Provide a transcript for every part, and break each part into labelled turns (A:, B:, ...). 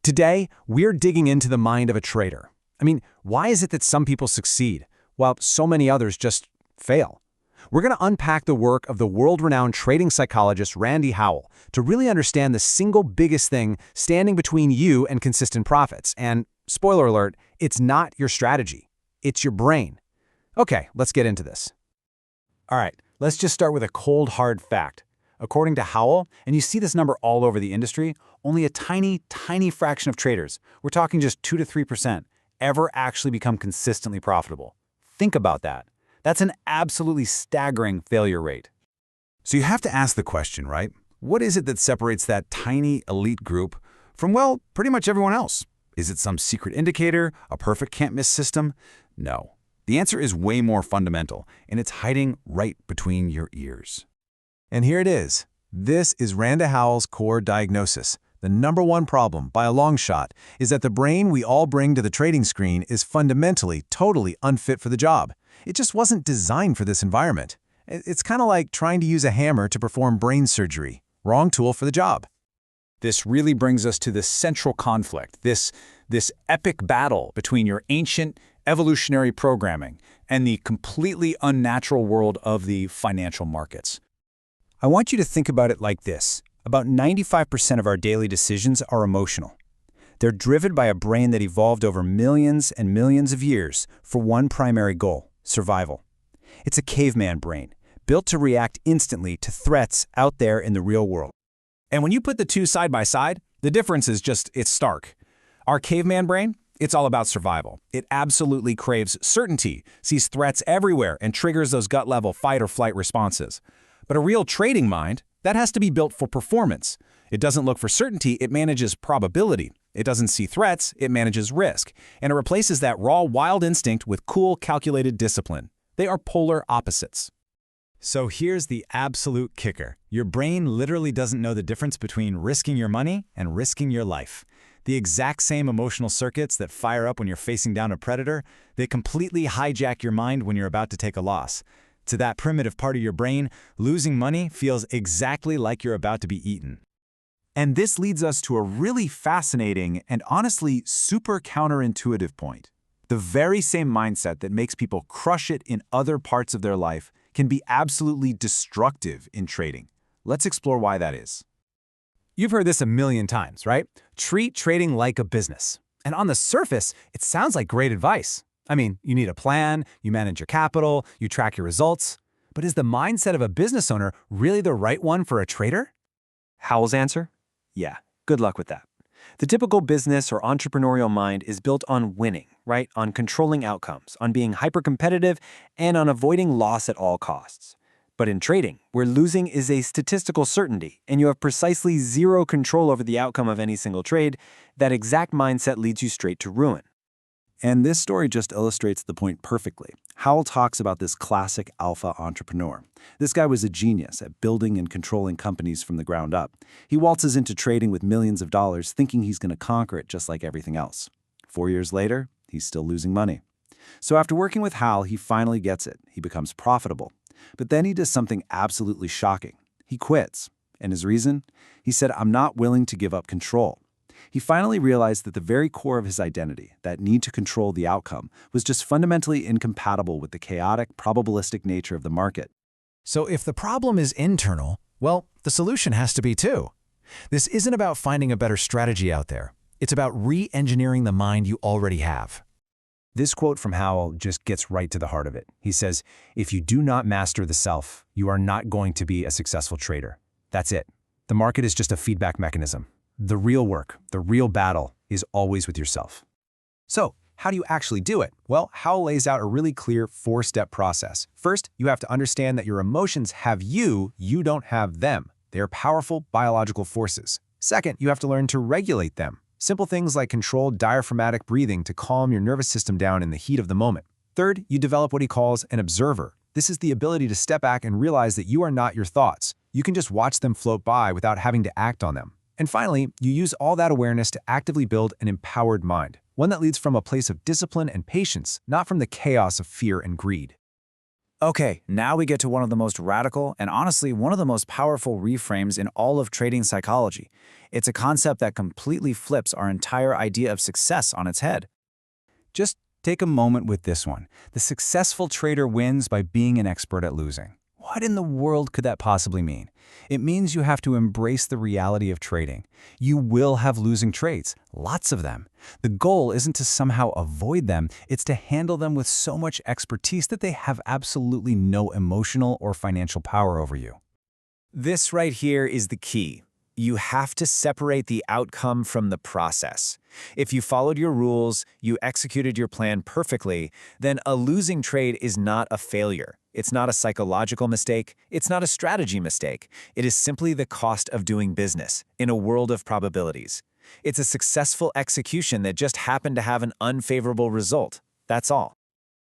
A: Today, we're digging into the mind of a trader. Why is it that some people succeed, while so many others just fail? We're going to unpack the work of the world-renowned trading psychologist Rande Howell to really understand the single biggest thing standing between you and consistent profits. And, spoiler alert, it's not your strategy. It's your brain. Okay, let's get into this. All right, let's just start with a cold, hard fact. According to Howell, and you see this number all over the industry, only a tiny, tiny fraction of traders, we're talking just 2 to 3%, ever actually become consistently profitable. Think about that. That's an absolutely staggering failure rate.
B: So you have to ask the question, right? What is it that separates that tiny elite group from, well, pretty much everyone else? Is it some secret indicator, a perfect can't-miss system? No. The answer is way more fundamental, and it's hiding right between your ears.
A: And here it is. This is Rande Howell's core diagnosis. The number one problem, by a long shot, is that the brain we all bring to the trading screen is fundamentally, totally unfit for the job. It just wasn't designed for this environment. It's kind of like trying to use a hammer to perform brain surgery. Wrong tool for the job.
C: This really brings us to the central conflict, this epic battle between your ancient evolutionary programming and the completely unnatural world of the financial markets. I want you to think about it like this. About 95% of our daily decisions are emotional. They're driven by a brain that evolved over millions and millions of years for one primary goal: survival. It's a caveman brain, built to react instantly to threats out there in the real world.
A: And when you put the two side by side, the difference is it's stark. Our caveman brain, it's all about survival. It absolutely craves certainty, sees threats everywhere, and triggers those gut-level fight or flight responses. But a real trading mind, that has to be built for performance. It doesn't look for certainty, it manages probability. It doesn't see threats, it manages risk. And it replaces that raw, wild instinct with cool, calculated discipline. They are polar opposites.
B: So here's the absolute kicker. Your brain literally doesn't know the difference between risking your money and risking your life. The exact same emotional circuits that fire up when you're facing down a predator, they completely hijack your mind when you're about to take a loss. To that primitive part of your brain, losing money feels exactly like you're about to be eaten.
D: And this leads us to a really fascinating and honestly super counterintuitive point. The very same mindset that makes people crush it in other parts of their life can be absolutely destructive in trading. Let's explore why that is.
A: You've heard this a million times, right? Treat trading like a business. And on the surface, it sounds like great advice. You need a plan, you manage your capital, you track your results. But is the mindset of a business owner really the right one for a trader?
E: Howell's answer? Yeah, good luck with that. The typical business or entrepreneurial mind is built on winning, right? On controlling outcomes, on being hyper-competitive, and on avoiding loss at all costs. But in trading, where losing is a statistical certainty and you have precisely zero control over the outcome of any single trade, that exact mindset leads you straight to ruin.
D: And this story just illustrates the point perfectly. Howell talks about this classic alpha entrepreneur. This guy was a genius at building and controlling companies from the ground up. He waltzes into trading with millions of dollars, thinking he's going to conquer it just like everything else. 4 years later, he's still losing money. So after working with Howell, he finally gets it. He becomes profitable. But then he does something absolutely shocking. He quits. And his reason? He said, "I'm not willing to give up control." He finally realized that the very core of his identity, that need to control the outcome, was just fundamentally incompatible with the chaotic, probabilistic nature of the market.
A: So if the problem is internal, well, the solution has to be too. This isn't about finding a better strategy out there. It's about re-engineering the mind you already have. This quote from Howell just gets right to the heart of it. He says, if you do not master the self, you are not going to be a successful trader. That's it. The market is just a feedback mechanism. The real work, the real battle, is always with yourself. So, how do you actually do it? Well, Howell lays out a really clear 4-step process. First, you have to understand that your emotions have you don't have them. They are powerful biological forces. Second, you have to learn to regulate them. Simple things like controlled diaphragmatic breathing to calm your nervous system down in the heat of the moment. Third, you develop what he calls an observer. This is the ability to step back and realize that you are not your thoughts. You can just watch them float by without having to act on them. And finally, you use all that awareness to actively build an empowered mind, one that leads from a place of discipline and patience, not from the chaos of fear and greed.
C: Okay, now we get to one of the most radical and honestly one of the most powerful reframes in all of trading psychology. It's a concept that completely flips our entire idea of success on its head. Just take a moment with this one. The successful trader wins by being an expert at losing. What in the world could that possibly mean? It means you have to embrace the reality of trading. You will have losing trades, lots of them. The goal isn't to somehow avoid them, it's to handle them with so much expertise that they have absolutely no emotional or financial power over you.
E: This right here is the key. You have to separate the outcome from the process. If you followed your rules, you executed your plan perfectly, then a losing trade is not a failure. It's not a psychological mistake. It's not a strategy mistake. It is simply the cost of doing business in a world of probabilities. It's a successful execution that just happened to have an unfavorable result. That's all.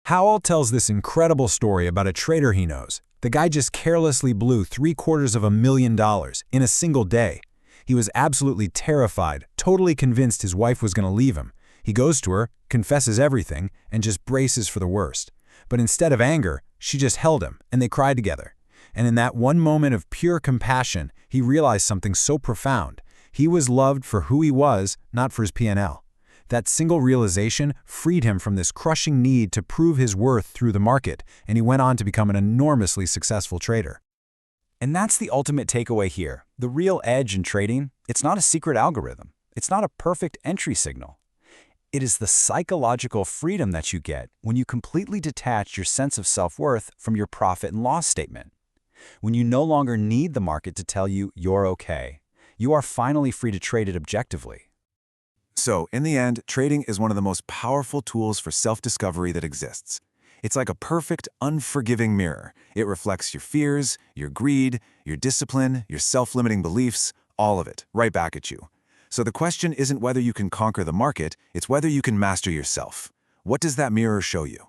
A: Howell tells this incredible story about a trader he knows. The guy just carelessly blew $750,000 in a single day. He was absolutely terrified, totally convinced his wife was going to leave him. He goes to her, confesses everything, and just braces for the worst. But instead of anger, she just held him, and they cried together. And in that one moment of pure compassion, he realized something so profound. He was loved for who he was, not for his P&L. That single realization freed him from this crushing need to prove his worth through the market, and he went on to become an enormously successful trader.
C: And that's the ultimate takeaway here. The real edge in trading, it's not a secret algorithm. It's not a perfect entry signal. It is the psychological freedom that you get when you completely detach your sense of self-worth from your profit and loss statement. When you no longer need the market to tell you you're okay, you are finally free to trade it objectively.
D: So, in the end, trading is one of the most powerful tools for self-discovery that exists. It's like a perfect, unforgiving mirror. It reflects your fears, your greed, your discipline, your self-limiting beliefs, all of it, right back at you. So the question isn't whether you can conquer the market, it's whether you can master yourself. What does that mirror show you?